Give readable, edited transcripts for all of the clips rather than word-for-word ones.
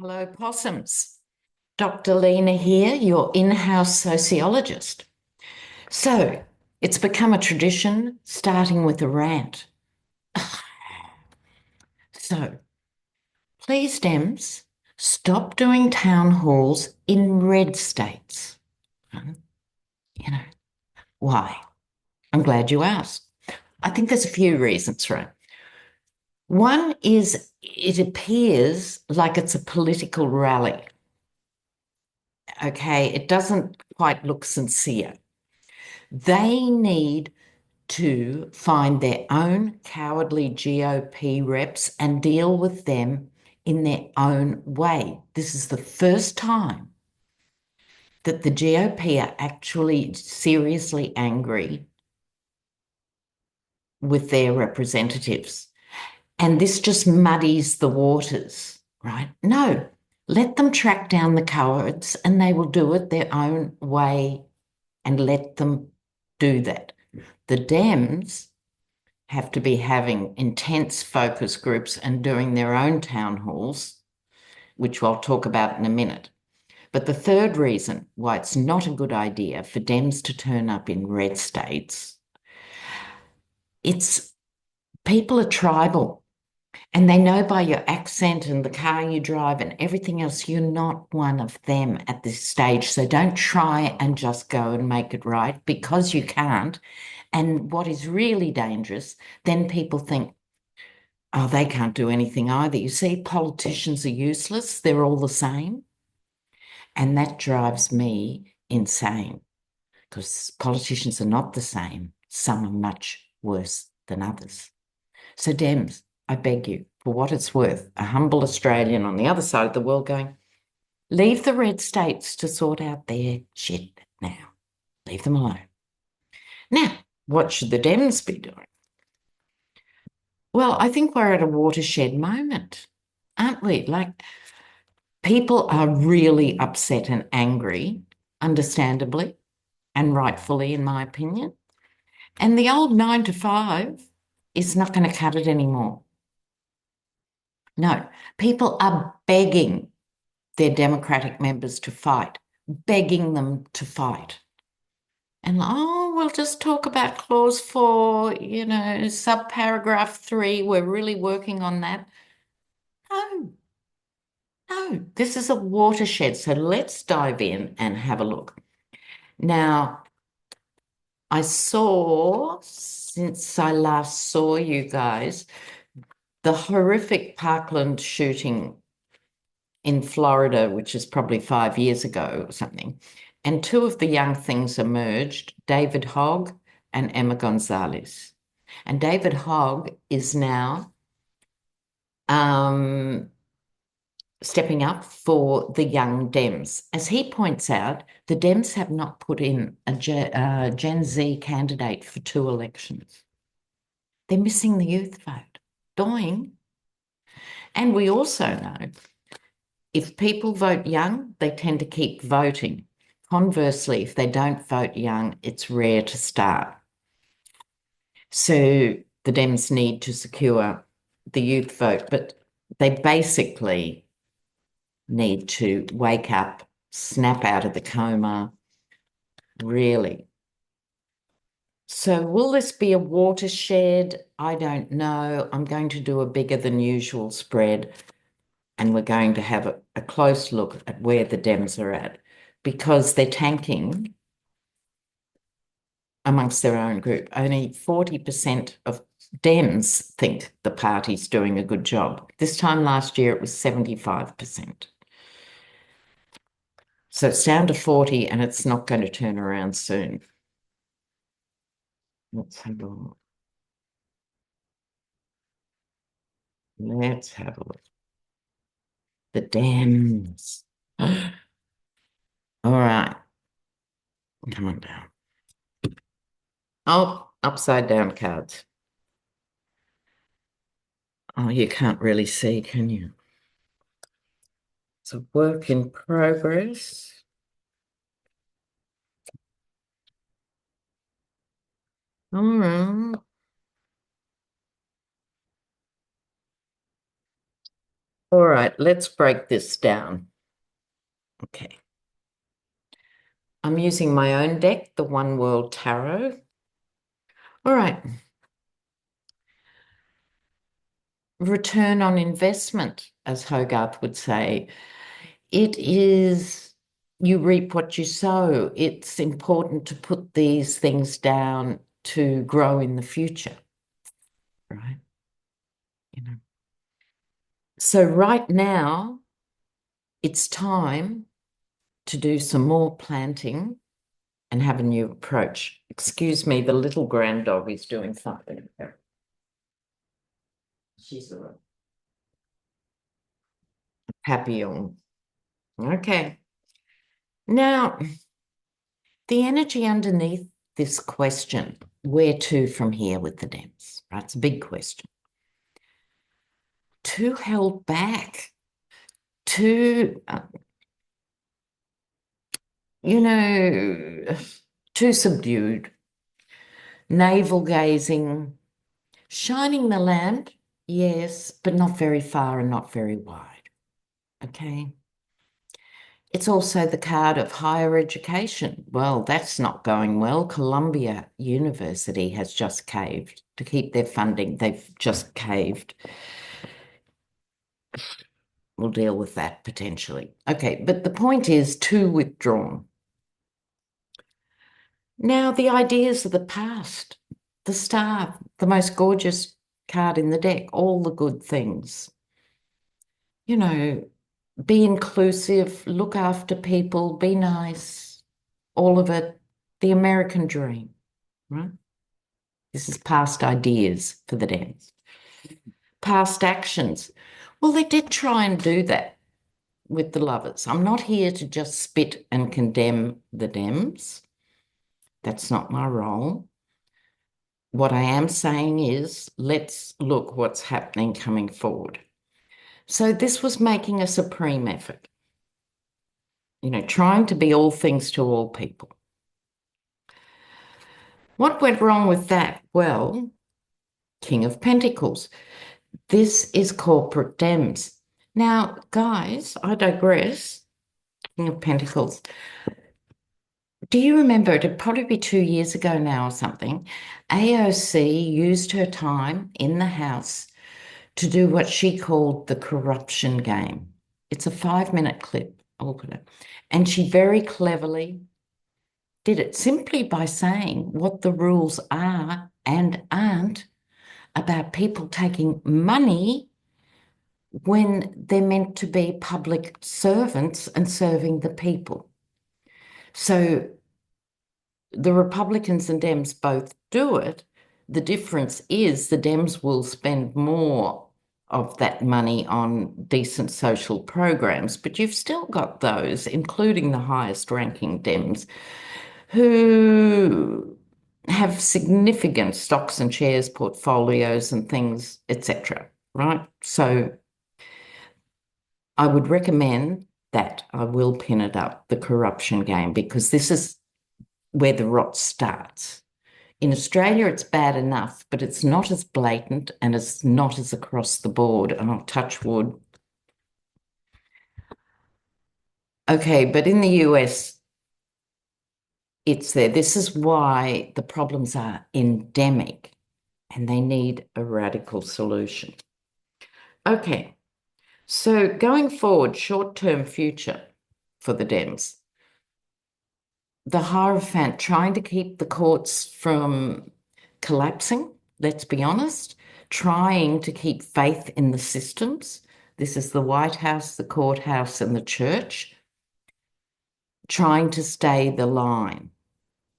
Hello, possums. Dr. Lena here, your in-house sociologist. So, it's become a tradition, starting with a rant. So, please, Dems, stop doing town halls in red states. You know, why? I'm glad you asked. I think there's a few reasons, right? One is it appears like it's a political rally. Okay, it doesn't quite look sincere. They need to find their own cowardly GOP reps and deal with them in their own way. This is the first time that the GOP are actually seriously angry with their representatives. And this just muddies the waters, right? No, let them track down the cowards and they will do it their own way and let them do that. The Dems have to be having intense focus groups and doing their own town halls, which I'll talk about in a minute. But the third reason why it's not a good idea for Dems to turn up in red states, it's people are tribal and they know by your accent and the car you drive and everything else, you're not one of them at this stage. So don't try and just go and make it right because you can't. And what is really dangerous, then people think, oh, they can't do anything either. You see, politicians are useless. They're all the same. And that drives me insane because politicians are not the same. Some are much worse than others. So, Dems, I beg you, for what it's worth, a humble Australian on the other side of the world going, leave the red states to sort out their shit now. Leave them alone. Now, what should the Dems be doing? Well, I think we're at a watershed moment, aren't we? Like, people are really upset and angry, understandably and rightfully, in my opinion. And the old 9 to 5 is not going to cut it anymore. No, people are begging their Democratic members to fight, begging them to fight. And, oh, we'll just talk about clause 4, subparagraph 3. We're really working on that. No, no, this is a watershed. So let's dive in and have a look. Now, I saw, since I last saw you guys, the horrific Parkland shooting in Florida, which is probably 5 years ago or something. And two of the young things emerged, David Hogg and Emma Gonzalez. And David Hogg is now stepping up for the young Dems. As he points out, the Dems have not put in a Gen Z candidate for 2 elections. They're missing the youth vote. Doing. And we also know if people vote young, they tend to keep voting. Conversely, if they don't vote young, it's rare to start. So the Dems need to secure the youth vote, but they basically need to wake up, snap out of the coma, really. So will this be a watershed? I don't know. I'm going to do a bigger than usual spread, and we're going to have a close look at where the Dems are at, because they're tanking amongst their own group. Only 40% of Dems think the party's doing a good job. This time last year, it was 75%. So it's down to 40 and it's not going to turn around soon. Let's have a look. Let's have a look. The Dems. All right. Come on down. Oh, upside down cards. Oh, you can't really see, can you? It's a work in progress. All right. All right, let's break this down. Okay. I'm using my own deck, the One World Tarot. All right. Return on investment, as Hogarth would say. It is, you reap what you sow. It's important to put these things down to grow in the future, right? You know. So right now, it's time to do some more planting and have a new approach. Excuse me, the little grand dog is doing something. She's a papillon. Okay. Now, the energy underneath this question, where to from here with the Dems, right? It's a big question. Too held back, too, you know, too subdued, navel gazing, shining the lamp, yes, but not very far and not very wide. Okay. It's also the card of higher education. Well, that's not going well. Columbia University has just caved to keep their funding. They've just caved. We'll deal with that potentially. Okay, but the point is too withdrawn. Now, the ideas of the past, the star, the most gorgeous card in the deck, all the good things. You know, be inclusive, look after people, be nice, all of it, the American dream, right? This is past ideas for the Dems. Past actions. Well, they did try and do that with the Lovers. I'm not here to just spit and condemn the Dems. That's not my role. What I am saying is, let's look what's happening coming forward. So this was making a supreme effort, trying to be all things to all people. What went wrong with that? Well, King of Pentacles. This is corporate Dems. Now, guys, I digress. King of Pentacles. Do you remember, it'd probably be 2 years ago now or something, AOC used her time in the House to do what she called the corruption game. It's a 5-minute clip. I'll put it. And she very cleverly did it simply by saying what the rules are and aren't about people taking money when they're meant to be public servants and serving the people. So the Republicans and Dems both do it. The difference is the Dems will spend more of that money on decent social programs, but you've still got those, including the highest ranking Dems, who have significant stocks and shares portfolios and things, etc. Right? So I would recommend that. I will pin it up, the corruption game, because this is where the rot starts. In Australia, it's bad enough, but it's not as blatant and it's not as across the board. And I'll touch wood. Okay, but in the US, it's there. This is why the problems are endemic and they need a radical solution. Okay, so going forward, short-term future for the Dems. The Hierophant trying to keep the courts from collapsing, let's be honest, trying to keep faith in the systems. This is the White House, the courthouse, and the church, trying to stay the line.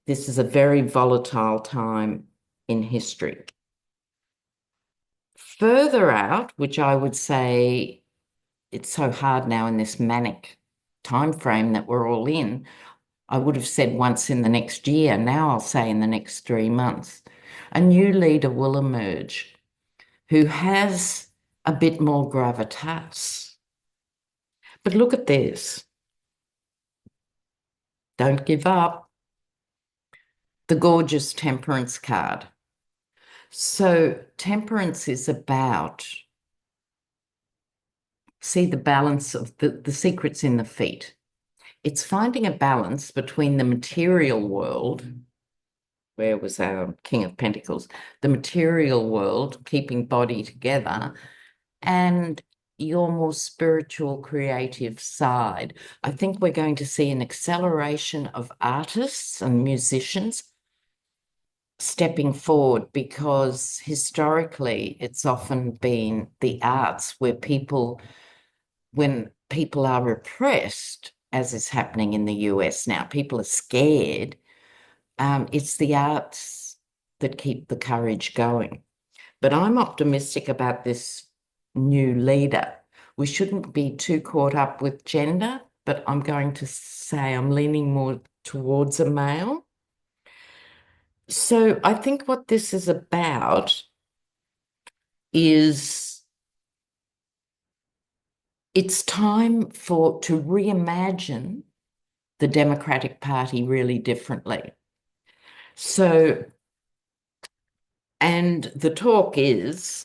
This is a very volatile time in history. Further out, which I would say it's so hard now in this manic time frame that we're all in, I would have said once in the next year. Now I'll say in the next 3 months. A new leader will emerge who has a bit more gravitas. But look at this. Don't give up. The gorgeous Temperance card. So Temperance is about see the balance of the secret's in the feet. It's finding a balance between the material world, where was our King of Pentacles, the material world, keeping body together, and your more spiritual, creative side. I think we're going to see an acceleration of artists and musicians stepping forward because historically it's often been the arts where when people are repressed, as is happening in the US now, people are scared. It's the arts that keep the courage going. But I'm optimistic about this new leader. We shouldn't be too caught up with gender, but I'm going to say I'm leaning more towards a male. So I think what this is about is it's time to reimagine the Democratic Party really differently. So, and the talk is,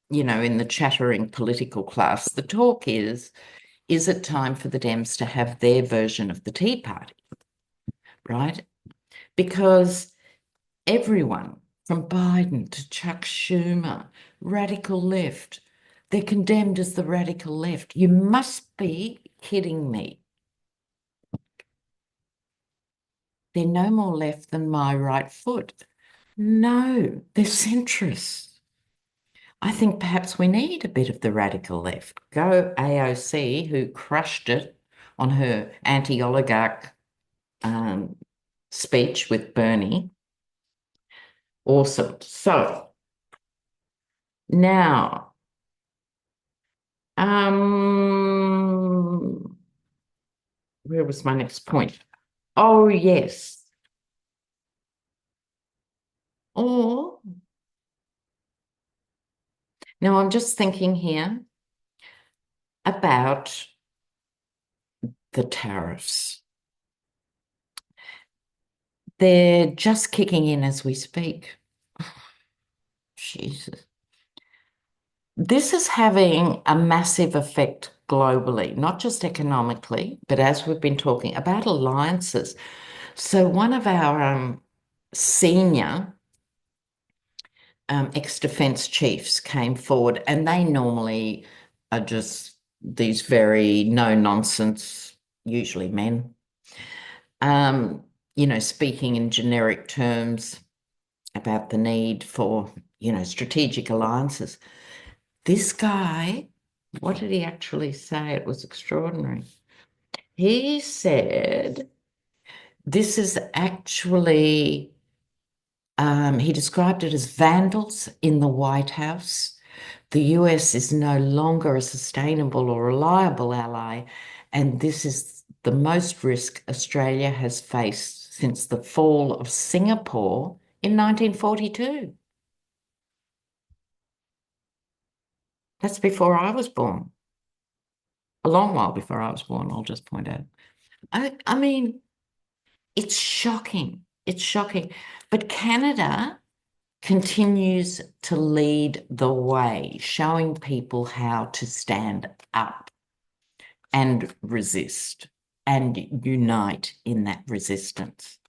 in the chattering political class, the talk is it time for the Dems to have their version of the Tea Party, right? Because everyone from Biden to Chuck Schumer, radical left, they're condemned as the radical left. You must be kidding me. They're no more left than my right foot. No, they're centrists. I think perhaps we need a bit of the radical left. Go AOC, who crushed it on her anti-oligarch speech with Bernie. Awesome. So now, where was my next point? Oh, yes. Or now I'm just thinking here about the tariffs. They're just kicking in as we speak. Jesus. This is having a massive effect globally, not just economically, but as we've been talking about alliances. So one of our senior ex-defense chiefs came forward, and they normally are just these very no-nonsense, usually men, speaking in generic terms about the need for, strategic alliances. This guy, what did he actually say? It was extraordinary. He said, this is actually, he described it as vandals in the White House. The US is no longer a sustainable or reliable ally, and this is the most risk Australia has faced since the fall of Singapore in 1942. That's before I was born. A long while before I was born, I'll just point out. I mean, it's shocking. It's shocking. But Canada continues to lead the way, showing people how to stand up and resist and unite in that resistance.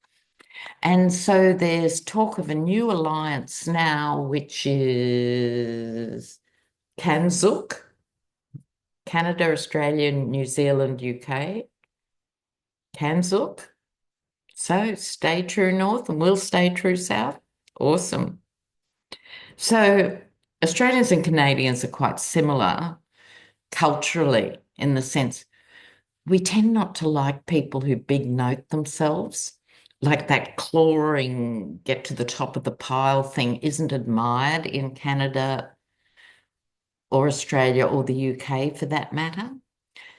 And so there's talk of a new alliance now, which is CANZUK, Canada, Australia, New Zealand, UK, CANZUK. So stay true north and we'll stay true south. Awesome. So Australians and Canadians are quite similar culturally in the sense we tend not to like people who big note themselves. Like that clawing, get to the top of the pile thing isn't admired in Canada or Australia or the UK for that matter.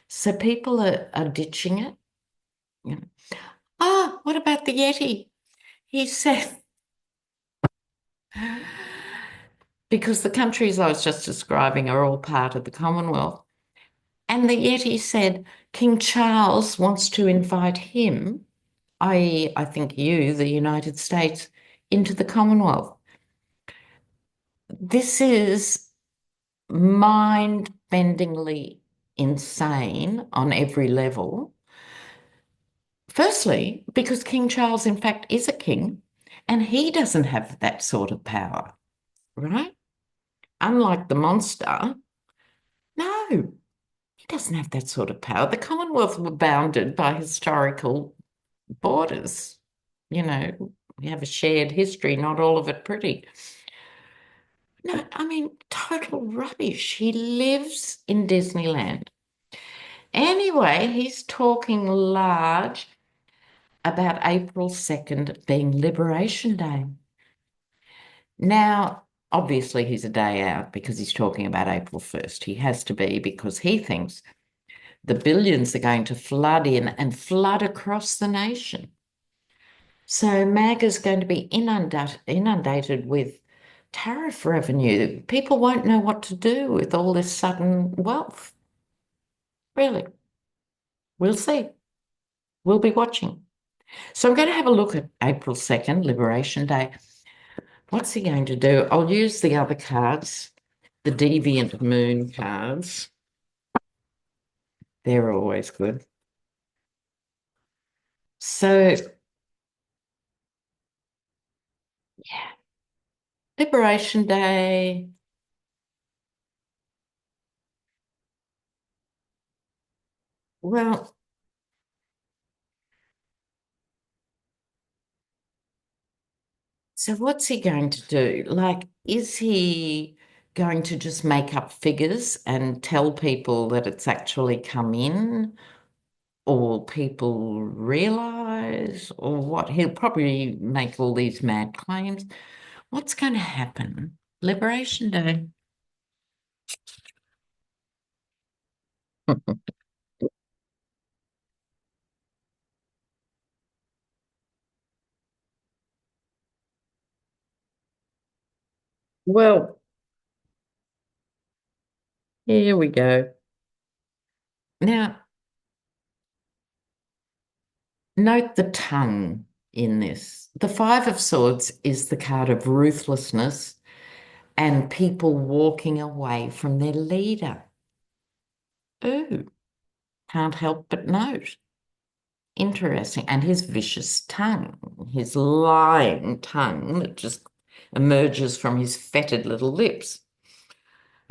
So people are ditching it. You know. Ah, what about the Yeti? He said, because the countries I was just describing are all part of the Commonwealth. And the Yeti said King Charles wants to invite him, i.e., I think you, the United States, into the Commonwealth. This is mind-bendingly insane on every level. Firstly, because King Charles, in fact, is a king and he doesn't have that sort of power, right? Unlike the monster, no, he doesn't have that sort of power. The Commonwealth were bounded by historical borders. You know, we have a shared history, not all of it pretty. No, I mean, total rubbish. He lives in Disneyland. Anyway, he's talking large about April 2nd being Liberation Day. Now, obviously, he's a day out because he's talking about April 1st. He has to be because he thinks the billions are going to flood in and flood across the nation. So MAGA's going to be inundated with tariff revenue. People won't know what to do with all this sudden wealth. Really. We'll see. We'll be watching. So I'm going to have a look at April 2nd, Liberation Day. What's he going to do? I'll use the other cards, the Deviant Moon cards. They're always good. So, yeah, Liberation Day. Well, so what's he going to do? Like, is he going to just make up figures and tell people that it's actually come in? Or people realize, or what? He'll probably make all these mad claims. What's going to happen? Liberation Day. Well, here we go. Now, note the tongue in this. The Five of Swords is the card of ruthlessness and people walking away from their leader. Ooh, can't help but note. Interesting. And his vicious tongue, his lying tongue that just emerges from his fetid little lips.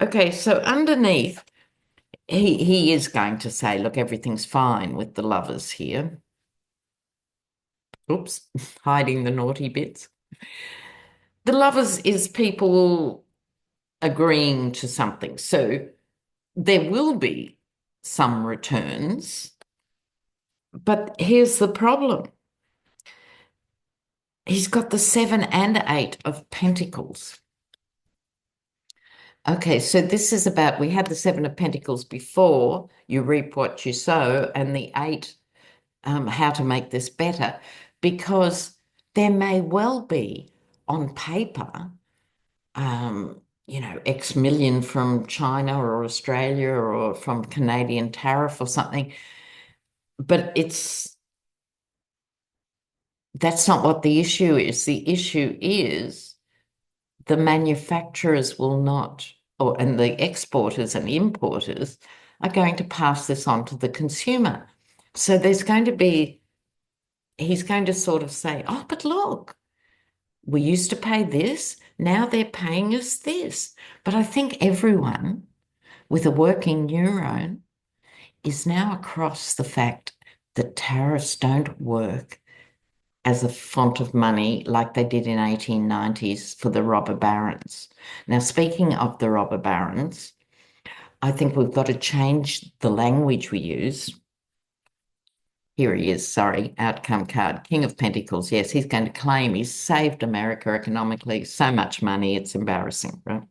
Okay, so underneath, he is going to say, look, everything's fine with the lovers here. Oops, hiding the naughty bits. The lovers is people agreeing to something. So there will be some returns, but here's the problem. He's got the 7 and 8 of Pentacles. Okay, so this is about, we had the 7 of Pentacles before, you reap what you sow, and the 8, how to make this better, because there may well be on paper, X million from China or Australia or from Canadian tariff or something, but that's not what the issue is. The issue is the manufacturers will not, and the exporters and importers are going to pass this on to the consumer. So he's going to sort of say, oh, but look, we used to pay this, now they're paying us this. But I think everyone with a working neuron is now across the fact that tariffs don't work as a font of money like they did in 1890s for the robber barons. Now, speaking of the robber barons, I think we've got to change the language we use. Here he is, sorry, outcome card, King of Pentacles. Yes, he's going to claim he's saved America economically, so much money, it's embarrassing, right?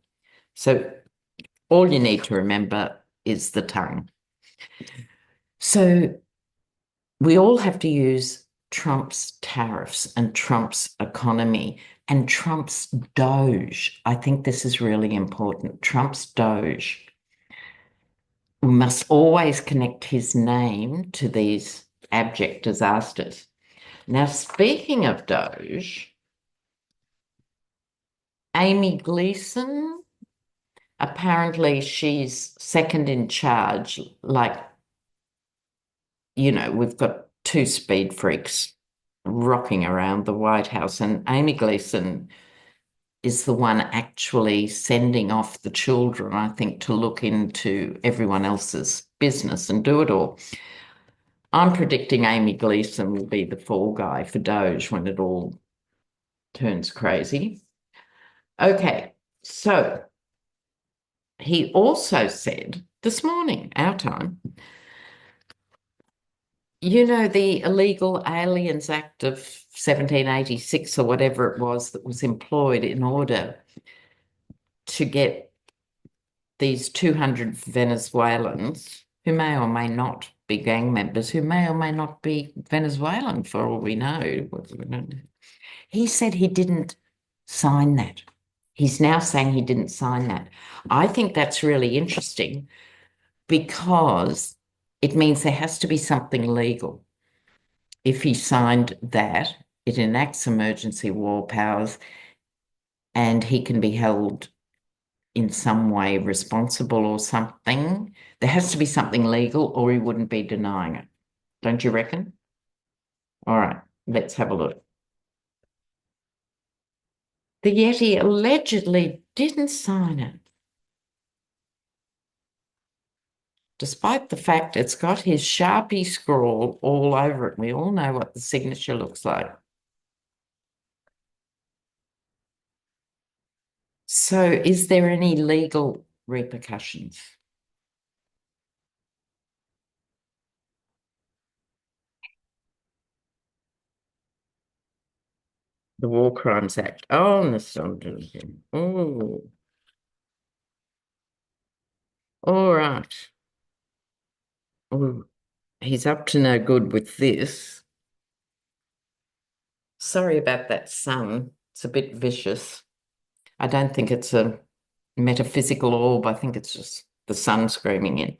So all you need to remember is the tongue. So we all have to use Trump's tariffs and Trump's economy and Trump's Doge. I think this is really important. Trump's Doge. We must always connect his name to these abject disasters. Now, speaking of Doge, Amy Gleason, Apparently, she's second in charge. Like, we've got two speed freaks rocking around the White House, and Amy Gleason is the one actually sending off the children, I think, to look into everyone else's business and do it all. I'm predicting Amy Gleason will be the fall guy for Doge when it all turns crazy. Okay, so he also said this morning, our time, the Illegal Aliens Act of 1786 or whatever it was that was employed in order to get these 200 Venezuelans who may or may not be gang members, who may or may not be Venezuelan for all we know. He said he didn't sign that. He's now saying he didn't sign that. I think that's really interesting because it means there has to be something legal. If he signed that, it enacts emergency war powers and he can be held in some way responsible or something. There has to be something legal or he wouldn't be denying it. Don't you reckon? All right, let's have a look. The Yeti allegedly didn't sign it, despite the fact it's got his Sharpie scrawl all over it. We all know what the signature looks like. So is there any legal repercussions? The War Crimes Act. Oh, nostalgia. Oh, all right. Oh, he's up to no good with this. Sorry about that sun. It's a bit vicious. I don't think it's a metaphysical orb. I think it's just the sun screaming in.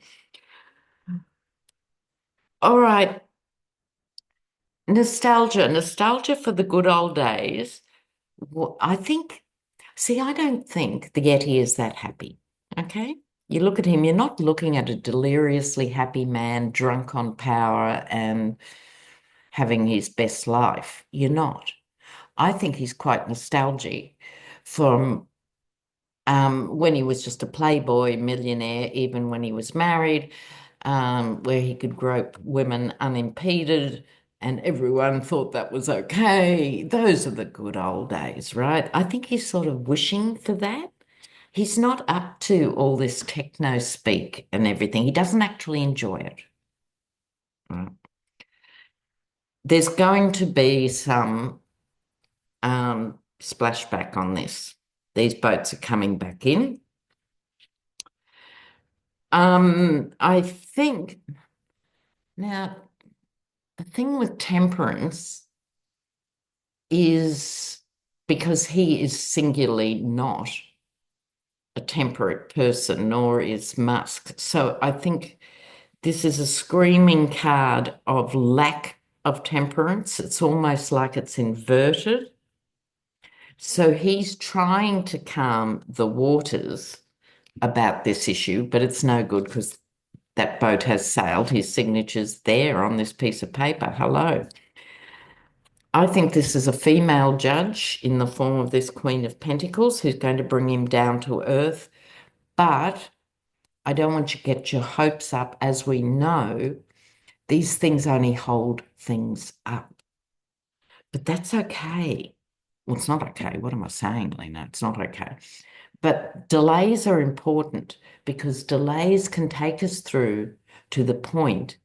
All right. Nostalgia for the good old days. I think, see, I don't think the Yeti is that happy. Okay. You look at him, you're not looking at a deliriously happy man drunk on power and having his best life. You're not. I think he's quite nostalgic from when he was just a playboy millionaire, even when he was married, where he could grope women unimpeded, and everyone thought that was okay. Those are the good old days, right? I think he's sort of wishing for that. He's not up to all this techno speak and everything. He doesn't actually enjoy it. Right. There's going to be some splashback on this. These boats are coming back in. I think now the thing with temperance is because he is singularly not a temperate person, nor is Musk. So I think this is a screaming card of lack of temperance. It's almost like it's inverted. So he's trying to calm the waters about this issue, but it's no good because that boat has sailed. His signature's there on this piece of paper. Hello. I think this is a female judge in the form of this Queen of Pentacles who's going to bring him down to earth. But I don't want you to get your hopes up. As we know, these things only hold things up. But that's okay. Well, it's not okay. What am I saying, Lena? It's not okay. But delays are important because delays can take us through to the point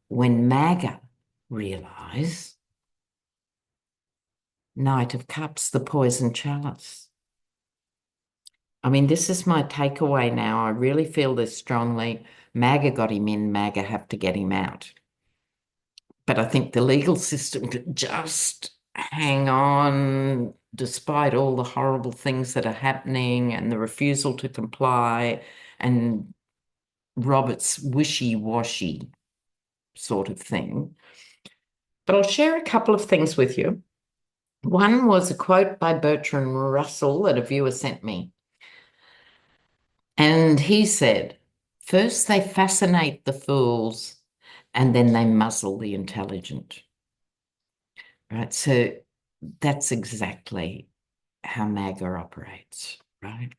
when MAGA realise Knight of Cups, the poison chalice. I mean, this is my takeaway now. I really feel this strongly. MAGA got him in, MAGA have to get him out. But I think the legal system could just hang on despite all the horrible things that are happening and the refusal to comply and Robert's wishy-washy sort of thing. But I'll share a couple of things with you. One was a quote by Bertrand Russell that a viewer sent me. And he said, first they fascinate the fools and then they muzzle the intelligent. Right. So that's exactly how MAGA operates, right?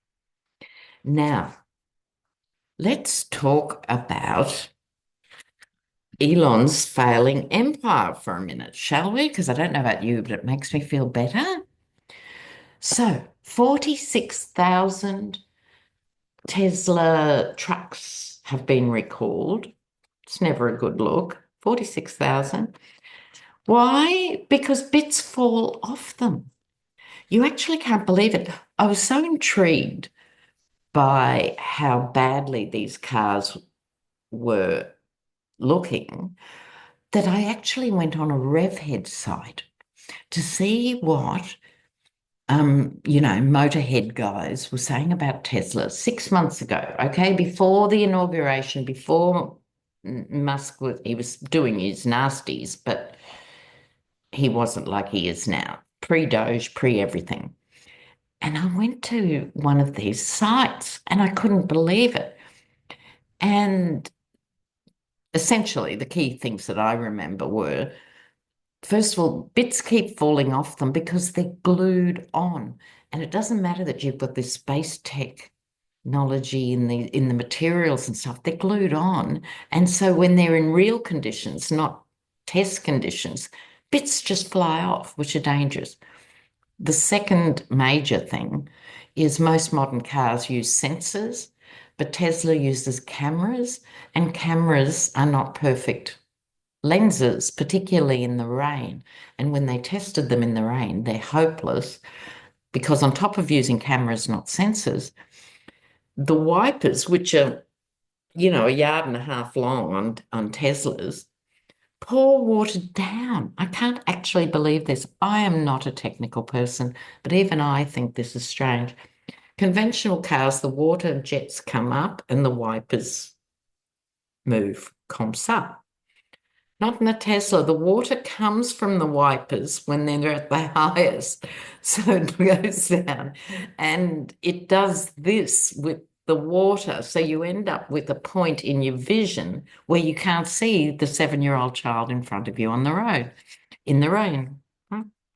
Now, let's talk about Elon's failing empire for a minute, shall we? Because I don't know about you, but it makes me feel better. So, 46,000 Tesla trucks have been recalled. It's never a good look. 46,000. Why? Because bits fall off them. You actually can't believe it. I was so intrigued by how badly these cars were looking that I actually went on a RevHead site to see what Motorhead guys were saying about Tesla 6 months ago, okay, before the inauguration, before Musk he was doing his nasties, but he wasn't like he is now, pre-Doge, pre-everything. And I went to one of these sites and I couldn't believe it. And essentially, the key things that I remember were, first of all, bits keep falling off them because they're glued on. And it doesn't matter that you've got this space technology in the materials and stuff, they're glued on. And so when they're in real conditions, not test conditions, bits just fly off, which are dangerous. The second major thing is most modern cars use sensors, but Tesla uses cameras, and cameras are not perfect lenses, particularly in the rain. And when they tested them in the rain, they're hopeless because on top of using cameras, not sensors, the wipers, which are, a yard and a half long on Teslas, pour water down. I can't actually believe this. I am not a technical person, but even I think this is strange. Conventional cars, the water jets come up and the wipers move, comme ça. Not in a Tesla. The water comes from the wipers when they're at the highest. So it goes down and it does this with the water. So you end up with a point in your vision where you can't see the 7-year-old child in front of you on the road in the rain.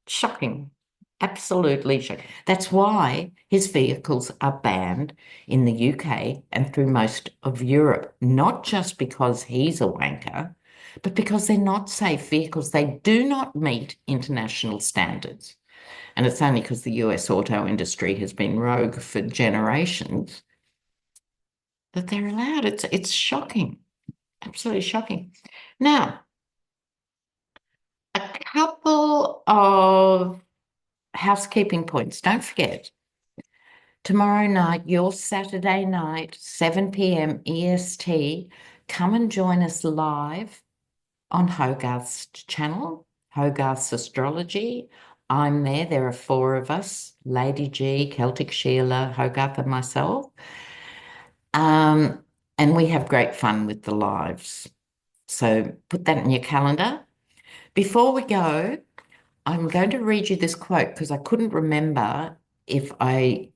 Shocking. Absolutely shocking. That's why his vehicles are banned in the UK and through most of Europe, not just because he's a wanker, but because they're not safe vehicles. They do not meet international standards. And it's only because the US auto industry has been rogue for generations that they're allowed. It's shocking, absolutely shocking. Now, a couple of housekeeping points. Don't forget, tomorrow night, your Saturday night, 7 p.m. EST, come and join us live on Hogarth's channel, Hogarth's Astrology. I'm there. There are 4 of us, Lady G, Celtic Sheila, Hogarth and myself. And we have great fun with the lives. So put that in your calendar. Before we go, I'm going to read you this quote because I couldn't remember if I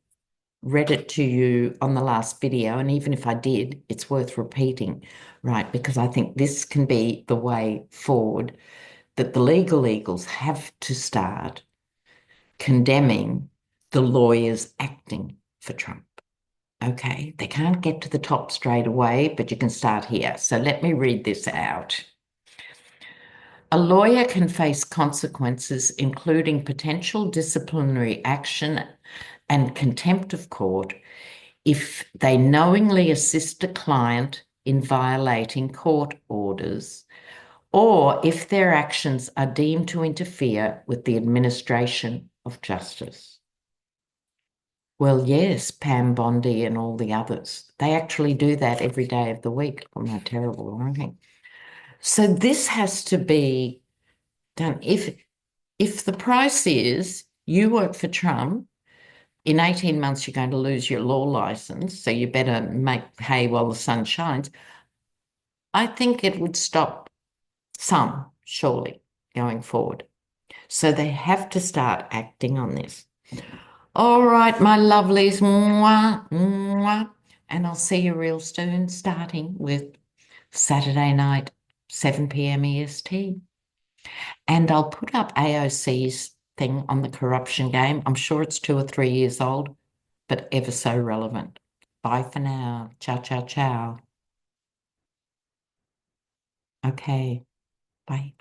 read it to you on the last video. And even if I did, it's worth repeating, right? Because I think this can be the way forward, that the legal eagles have to start condemning the lawyers acting for Trump. Okay, they can't get to the top straight away, but you can start here. So let me read this out. A lawyer can face consequences, including potential disciplinary action and contempt of court, if they knowingly assist a client in violating court orders, or if their actions are deemed to interfere with the administration of justice. Well, yes, Pam Bondi and all the others. They actually do that every day of the week. Oh, my terrible writing. So this has to be done. If the price is you work for Trump, in 18 months you're going to lose your law license, so you better make hay while the sun shines, I think it would stop some, surely, going forward. So they have to start acting on this. All right, my lovelies. Mwah, mwah. And I'll see you real soon, starting with Saturday night, 7 p.m. EST. And I'll put up AOC's thing on the corruption game. I'm sure it's 2 or 3 years old, but ever so relevant. Bye for now. Ciao, ciao, ciao. Okay. Bye.